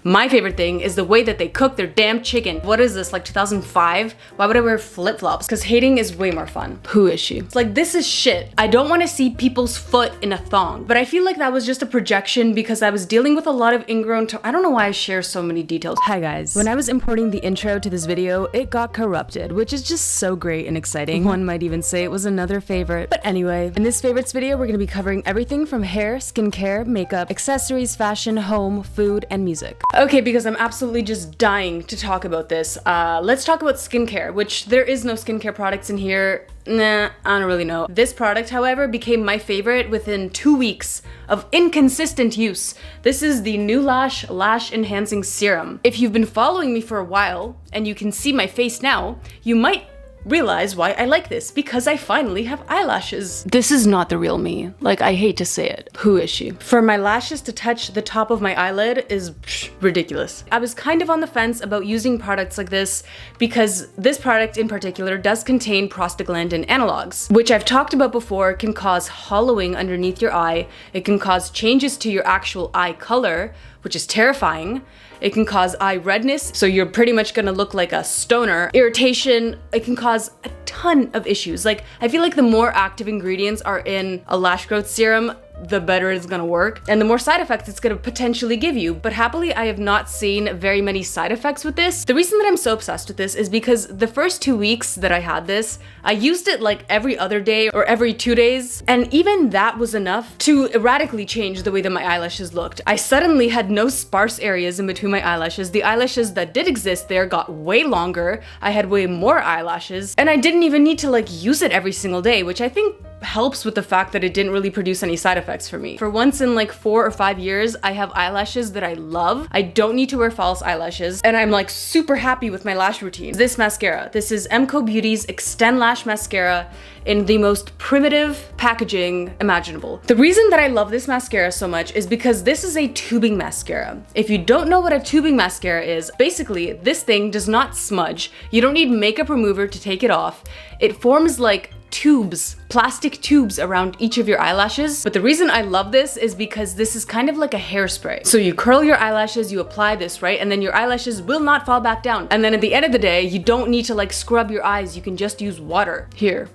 My favorite thing is the way that they cook their damn chicken. What is this, like 2005? Why would I wear flip-flops? Because hating is way more fun. Who is she? It's like, this is shit. I don't want to see people's foot in a thong. But I feel like that was just a projection because I was dealing with a lot of ingrown I don't know why I share so many details. Hi guys. When I was importing the intro to this video, it got corrupted, which is just so great and exciting. One might even say it was another favorite. But anyway, in this favorites video, we're gonna be covering everything from hair, skincare, makeup, accessories, fashion, home, food, and music. Okay, because I'm absolutely just dying to talk about this. Let's talk about skincare, which there is no skincare products in here. Nah, I don't really know. This product, however, became my favorite within 2 weeks of inconsistent use. This is the neuLASH Lash Enhancing Serum. If you've been following me for a while, and you can see my face now, you might realize why I like this, because I finally have eyelashes. This is not the real me. Like, I hate to say it. Who is she? For my lashes to touch the top of my eyelid is ridiculous. I was kind of on the fence about using products like this because this product in particular does contain prostaglandin analogs, which I've talked about before can cause hollowing underneath your eye. It can cause changes to your actual eye color, which is terrifying. It can cause eye redness, so you're pretty much gonna look like a stoner. Irritation, it can cause a ton of issues. Like, I feel like the more active ingredients are in a lash growth serum, the better it's gonna work, and the more side effects it's gonna potentially give you. But happily, I have not seen very many side effects with this. The reason that I'm so obsessed with this is because the first 2 weeks that I had this, I used it like every other day or every 2 days, and even that was enough to radically change the way that my eyelashes looked. I suddenly had no sparse areas in between my eyelashes. The eyelashes that did exist there got way longer. I had way more eyelashes, and I didn't even need to like use it every single day, which I think helps with the fact that it didn't really produce any side effects for me. For once in like 4 or 5 years, I have eyelashes that I love. I don't need to wear false eyelashes, and I'm like super happy with my lash routine. This mascara, this is MCoBeauty's XtendLash mascara in the most primitive packaging imaginable. The reason that I love this mascara so much is because this is a tubing mascara. If you don't know what a tubing mascara is, basically this thing does not smudge. You don't need makeup remover to take it off. It forms like tubes, plastic tubes around each of your eyelashes. But the reason I love this is because this is kind of like a hairspray. So you curl your eyelashes, you apply this, right? And then your eyelashes will not fall back down. And then at the end of the day, you don't need to like scrub your eyes. You can just use water. Here.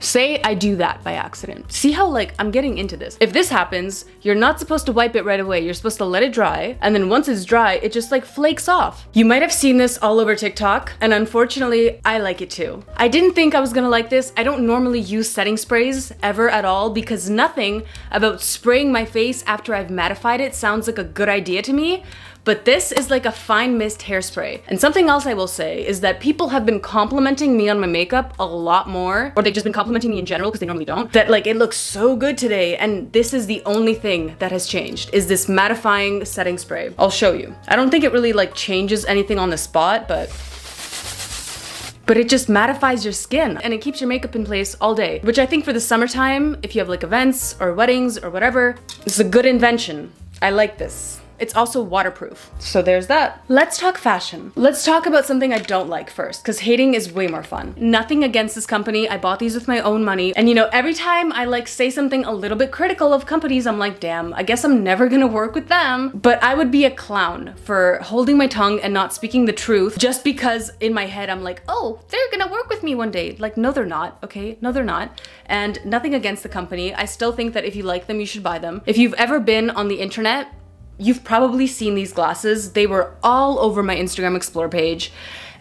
Say I do that by accident. See how like I'm getting into this. If this happens, you're not supposed to wipe it right away. You're supposed to let it dry, and then once it's dry, it just like flakes off. You might have seen this all over TikTok, and unfortunately, I like it too. I didn't think I was gonna like this. I don't normally use setting sprays ever at all because nothing about spraying my face after I've mattified it sounds like a good idea to me. But this is like a fine mist hairspray. And something else I will say is that people have been complimenting me on my makeup a lot more, or they've just been complimenting me in general because they normally don't, that like it looks so good today. And this is the only thing that has changed, is this mattifying setting spray. I'll show you. I don't think it really like changes anything on the spot, but it just mattifies your skin and it keeps your makeup in place all day, which I think for the summertime, if you have like events or weddings or whatever, it's a good invention. I like this. It's also waterproof. So there's that. Let's talk fashion. Let's talk about something I don't like first, because hating is way more fun. Nothing against this company. I bought these with my own money. And you know, every time I like say something a little bit critical of companies, I'm like, damn, I guess I'm never gonna work with them. But I would be a clown for holding my tongue and not speaking the truth just because in my head I'm like, oh, they're gonna work with me one day. Like, no, they're not, okay? No, they're not. And nothing against the company. I still think that if you like them, you should buy them. If you've ever been on the internet, you've probably seen these glasses. They were all over my Instagram Explore page.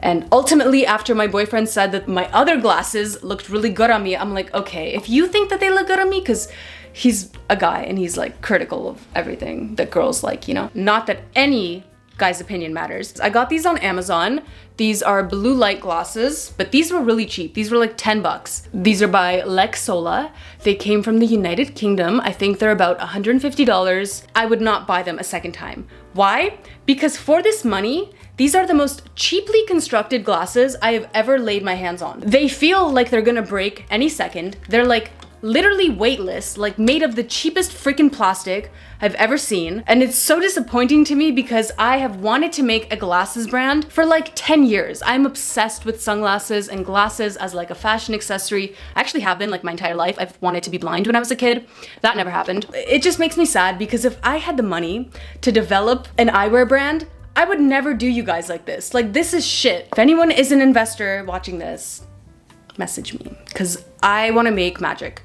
And ultimately, after my boyfriend said that my other glasses looked really good on me, I'm like, okay, if you think that they look good on me, because he's a guy and he's like critical of everything that girls like, you know? Not that any guy's opinion matters. I got these on Amazon. These are blue light glasses, but these were really cheap. These were like 10 bucks. These are by Lexxola. They came from the United Kingdom. I think they're about $150. I would not buy them a second time. Why? Because for this money, these are the most cheaply constructed glasses I have ever laid my hands on. They feel like they're gonna break any second. They're like literally weightless, like made of the cheapest freaking plastic I've ever seen. And it's so disappointing to me because I have wanted to make a glasses brand for like 10 years. I'm obsessed with sunglasses and glasses as like a fashion accessory. I actually have been like my entire life. I've wanted to be blind when I was a kid. That never happened. It just makes me sad because if I had the money to develop an eyewear brand, I would never do you guys like this. Like, this is shit. If anyone is an investor watching this, message me because I want to make magic.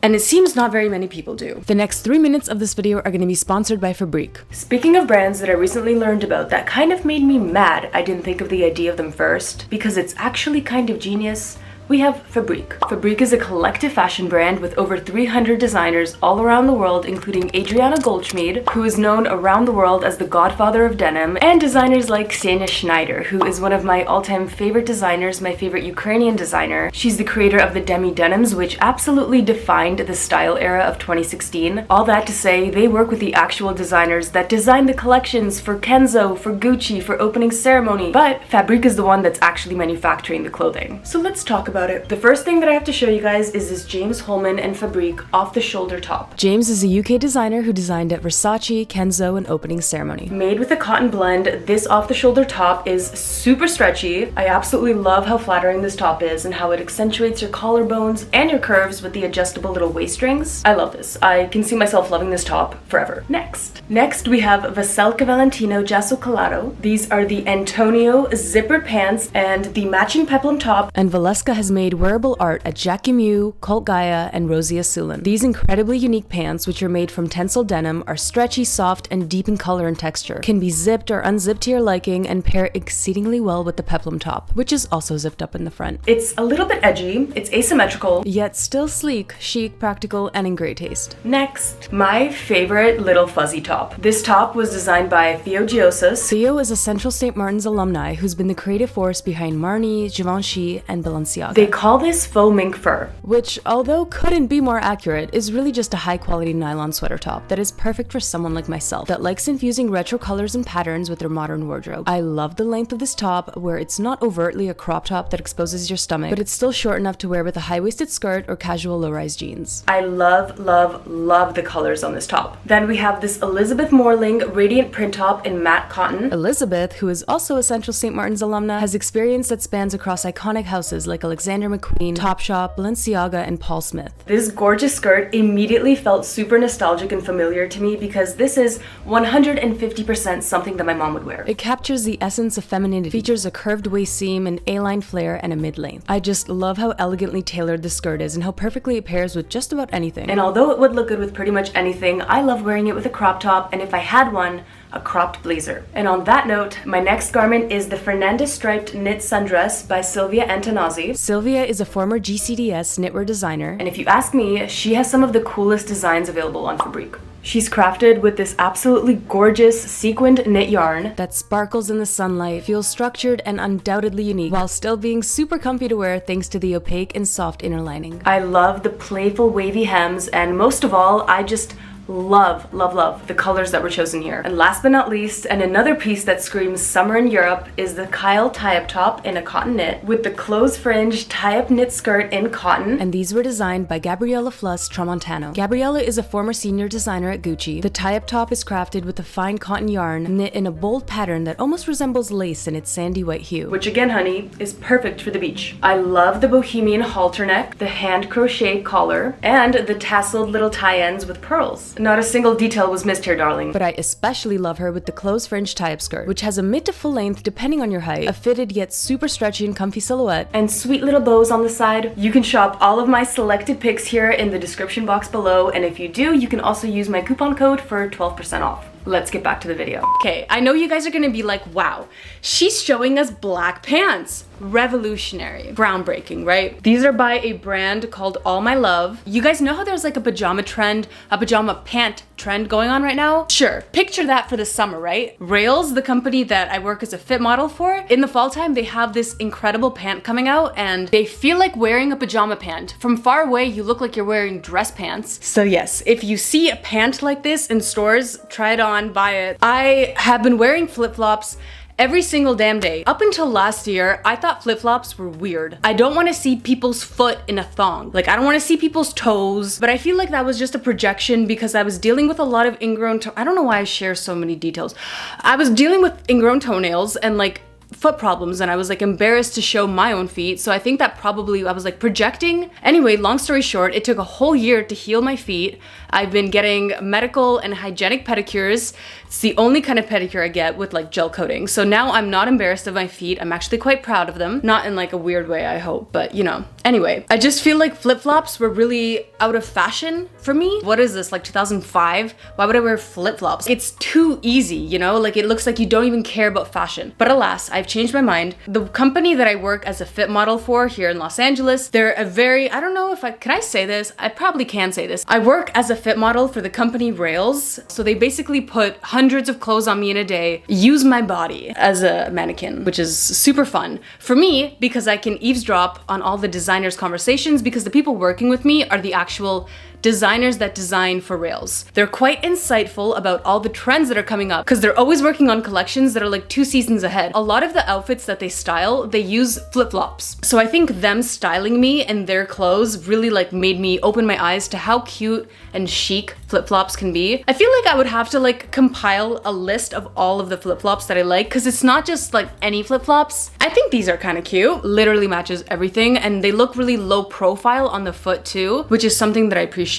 And it seems not very many people do. The next 3 minutes of this video are going to be sponsored by FABRIQUE. Speaking of brands that I recently learned about that kind of made me mad I didn't think of the idea of them first, because it's actually kind of genius, we have FABRIQUE. FABRIQUE is a collective fashion brand with over 300 designers all around the world, including Adriana Goldschmied, who is known around the world as the godfather of denim, and designers like Ksenia Schneider, who is one of my all-time favorite designers, my favorite Ukrainian designer. She's the creator of the demi denims, which absolutely defined the style era of 2016. All that to say, they work with the actual designers that designed the collections for Kenzo, for Gucci, for opening ceremony, but FABRIQUE is the one that's actually manufacturing the clothing. So let's talk about it. The first thing that I have to show you guys is this James Holman and FABRIQUE off-the-shoulder top. James is a UK designer who designed at Versace, Kenzo, and opening ceremony. Made with a cotton blend, this off-the-shoulder top is super stretchy. I absolutely love how flattering this top is and how it accentuates your collarbones and your curves with the adjustable little waist strings. I love this. I can see myself loving this top forever. Next we have Veselka Valentino Jasso Colado. These are the Antonio zippered pants and the matching peplum top. And Valeska has made wearable art at Jackie Myiaur, Cult Gaia, and Rosia Sulin. These incredibly unique pants, which are made from tensile denim, are stretchy, soft, and deep in color and texture. Can be zipped or unzipped to your liking and pair exceedingly well with the peplum top, which is also zipped up in the front. It's a little bit edgy, it's asymmetrical, yet still sleek, chic, practical, and in great taste. Next, my favorite little fuzzy top. This top was designed by Theo Giosis. Theo is a Central St. Martin's alumni who's been the creative force behind Marni, Givenchy, and Balenciaga. They call this faux mink fur, which, although couldn't be more accurate, is really just a high-quality nylon sweater top that is perfect for someone like myself that likes infusing retro colors and patterns with their modern wardrobe. I love the length of this top, where it's not overtly a crop top that exposes your stomach, but it's still short enough to wear with a high-waisted skirt or casual low-rise jeans. I love, love, love the colors on this top. Then we have this Elizabeth Moreling radiant print top in matte cotton. Elizabeth, who is also a Central St. Martin's alumna, has experience that spans across iconic houses like Alexander McQueen, Topshop, Balenciaga, and Paul Smith. This gorgeous skirt immediately felt super nostalgic and familiar to me because this is 150% something that my mom would wear. It captures the essence of femininity, features a curved waist seam, an A-line flare, and a mid-length. I just love how elegantly tailored the skirt is and how perfectly it pairs with just about anything. And although it would look good with pretty much anything, I love wearing it with a crop top, and if I had one, a cropped blazer. And on that note, my next garment is the Fernandez striped knit sundress by Silvia Antonazzi. Silvia is a former GCDS knitwear designer, and if you ask me, she has some of the coolest designs available on FABRIQUE. She's crafted with this absolutely gorgeous sequined knit yarn that sparkles in the sunlight, feels structured and undoubtedly unique, while still being super comfy to wear thanks to the opaque and soft inner lining. I love the playful wavy hems, and most of all, I just love, love, love the colors that were chosen here. And last but not least, and another piece that screams summer in Europe, is the Kyle tie-up top in a cotton knit with the close fringe tie-up knit skirt in cotton. And these were designed by Gabriella Fluss Tramontano. Gabriella is a former senior designer at Gucci. The tie-up top is crafted with a fine cotton yarn knit in a bold pattern that almost resembles lace in its sandy white hue, which again, honey, is perfect for the beach. I love the bohemian halter neck, the hand crochet collar, and the tasseled little tie-ends with pearls. Not a single detail was missed here, darling. But I especially love her with the close fringe tie-up skirt, which has a mid to full length depending on your height, a fitted yet super stretchy and comfy silhouette, and sweet little bows on the side. You can shop all of my selected picks here in the description box below, and if you do, you can also use my coupon code for 12% off. Let's get back to the video. Okay, I know you guys are gonna be like, wow, she's showing us black pants. Revolutionary, groundbreaking, right? These are by a brand called All My Love. You guys know how there's like a pajama trend, a pajama pant trend going on right now? Sure, picture that for the summer, right? Rails, the company that I work as a fit model for, in the fall time, they have this incredible pant coming out and they feel like wearing a pajama pant. From far away, you look like you're wearing dress pants. So yes, if you see a pant like this in stores, try it on, buy it. I have been wearing flip-flops every single damn day. Up until last year, I thought flip-flops were weird. I don't want to see people's foot in a thong. Like, I don't want to see people's toes, but I feel like that was just a projection because I was dealing with a lot of ingrown I don't know why I share so many details. I was dealing with ingrown toenails and like foot problems, and I was like embarrassed to show my own feet, so I think that probably I was like projecting. Anyway, long story short, it took a whole year to heal my feet. I've been getting medical and hygienic pedicures. It's the only kind of pedicure I get with like gel coating. So now I'm not embarrassed of my feet. I'm actually quite proud of them. Not in like a weird way, I hope, but you know. Anyway, I just feel like flip-flops were really out of fashion for me. What is this, like 2005? Why would I wear flip-flops? It's too easy, you know? Like, it looks like you don't even care about fashion. But alas, I've changed my mind. The company that I work as a fit model for here in Los Angeles, they're a very, I don't know if can I say this? I probably can say this. I work as a fit model for the company Rails. So they basically put hundreds of clothes on me in a day, use my body as a mannequin, which is super fun. For me, because I can eavesdrop on all the designers' conversations, because the people working with me are the actual designers that design for Rails. They're quite insightful about all the trends that are coming up because they're always working on collections that are like 2 seasons ahead. A lot of the outfits that they style, they use flip-flops. So I think them styling me and their clothes really like made me open my eyes to how cute and chic flip-flops can be. I feel like I would have to like compile a list of all of the flip-flops that I like because it's not just like any flip-flops. I think these are kind of cute. Literally matches everything, and they look really low profile on the foot too, which is something that I appreciate.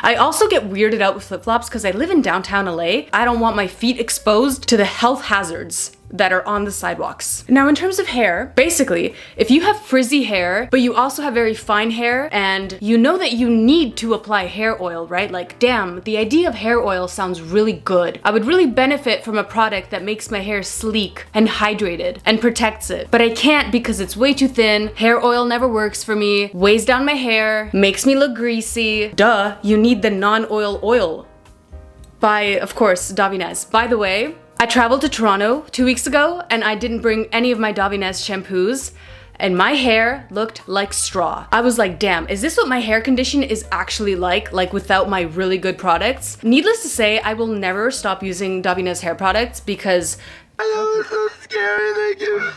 I also get weirded out with flip-flops because I live in downtown LA. I don't want my feet exposed to the health hazards that are on the sidewalks. Now, in terms of hair, basically, if you have frizzy hair, but you also have very fine hair, and you know that you need to apply hair oil, right? Like, damn, the idea of hair oil sounds really good. I would really benefit from a product that makes my hair sleek and hydrated and protects it. But I can't because it's way too thin. Hair oil never works for me, weighs down my hair, makes me look greasy. Duh, you need the non-oil oil. By, of course, DAVINES. By the way, I traveled to Toronto 2 weeks ago and I didn't bring any of my DAVINES shampoos and my hair looked like straw. I was like, damn, is this what my hair condition is actually like without my really good products? Needless to say, I will never stop using DAVINES hair products because I know it's so scary, thank you.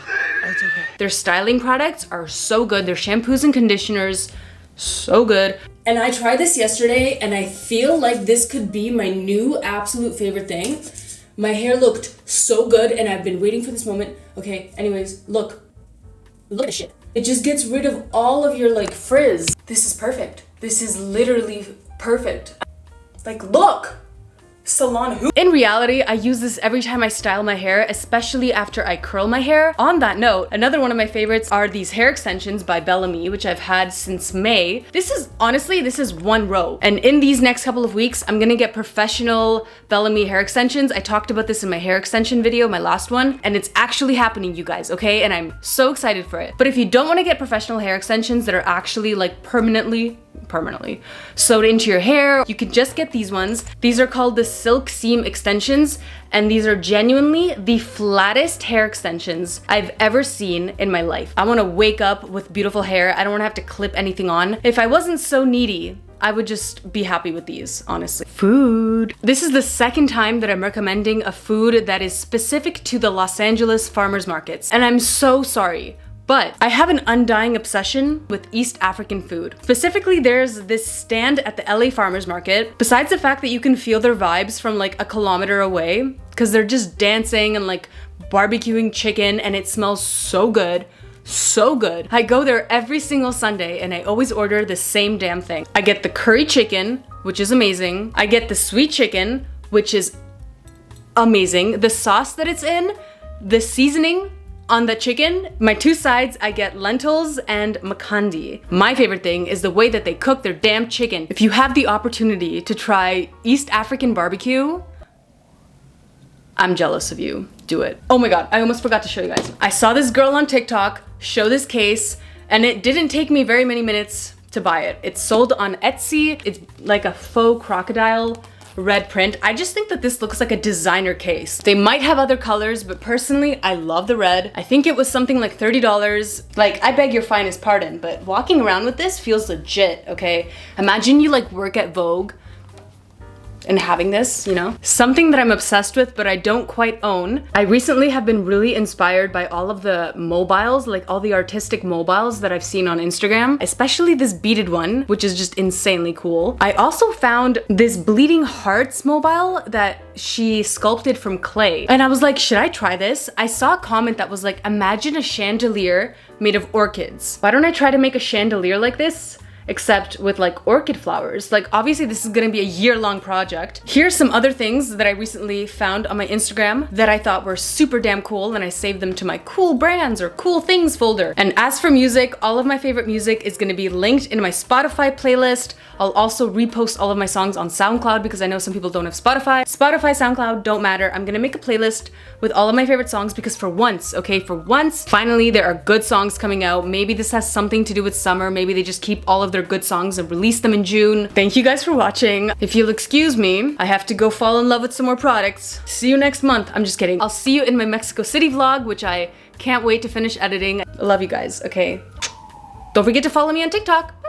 It's okay. Their styling products are so good. Their shampoos and conditioners, so good. And I tried this yesterday and I feel like this could be my new absolute favorite thing. My hair looked so good and I've been waiting for this moment. Okay, anyways, look at this shit. It just gets rid of all of your like frizz. This is perfect. This is literally perfect. Like, look! Salon who? In reality, I use this every time I style my hair, especially after I curl my hair. On that note, another one of my favorites are these hair extensions by Bellamy, which I've had since May. This is one row. And in these next couple of weeks, I'm gonna get professional Bellamy hair extensions. I talked about this in my hair extension video, my last one, and it's actually happening, you guys, okay? And I'm so excited for it. But if you don't wanna get professional hair extensions that are actually like permanently sewed into your hair, you can just get these ones. These are called the Silk Seam extensions, and these are genuinely the flattest hair extensions I've ever seen in my life. I want to wake up with beautiful hair. I don't want to have to clip anything on. If I wasn't so needy, I would just be happy with these, honestly. Food. This is the second time that I'm recommending a food that is specific to the Los Angeles farmers markets, and I'm so sorry. But I have an undying obsession with East African food. Specifically, there's this stand at the LA farmers market. Besides the fact that you can feel their vibes from like a kilometer away, because they're just dancing and like barbecuing chicken and it smells so good. So good. I go there every single Sunday and I always order the same damn thing. I get the curry chicken, which is amazing. I get the sweet chicken, which is amazing. The sauce that it's in, the seasoning on the chicken, my 2 sides, I get lentils and makandi. My favorite thing is the way that they cook their damn chicken. If you have the opportunity to try East African barbecue, I'm jealous of you. Do it. Oh my god, I almost forgot to show you guys. I saw this girl on TikTok show this case, and it didn't take me very many minutes to buy it. It's sold on Etsy. It's like a faux crocodile red print. I just think that this looks like a designer case. They might have other colors, but personally, I love the red. I think it was something like $30. Like, I beg your finest pardon, but walking around with this feels legit, okay? Imagine you like work at Vogue and having this, you know? Something that I'm obsessed with but I don't quite own. I recently have been really inspired by all of the mobiles, like all the artistic mobiles that I've seen on Instagram, especially this beaded one, which is just insanely cool. I also found this bleeding hearts mobile that she sculpted from clay. And I was like, should I try this? I saw a comment that was like, imagine a chandelier made of orchids. Why don't I try to make a chandelier like this? Except with like orchid flowers. Like obviously this is gonna be a year-long project. Here's some other things that I recently found on my Instagram that I thought were super damn cool, and I saved them to my cool brands or cool things folder. And as for music, all of my favorite music is gonna be linked in my Spotify playlist. I'll also repost all of my songs on SoundCloud because I know some people don't have Spotify. Spotify, SoundCloud, don't matter. I'm gonna make a playlist with all of my favorite songs because for once, okay, for once, finally there are good songs coming out. Maybe this has something to do with summer. Maybe they just keep all of their good songs and release them in June. Thank you guys for watching. If you'll excuse me, I have to go fall in love with some more products. See you next month. I'm just kidding. I'll see you in my Mexico City vlog, which I can't wait to finish editing. I love you guys, okay? Don't forget to follow me on TikTok.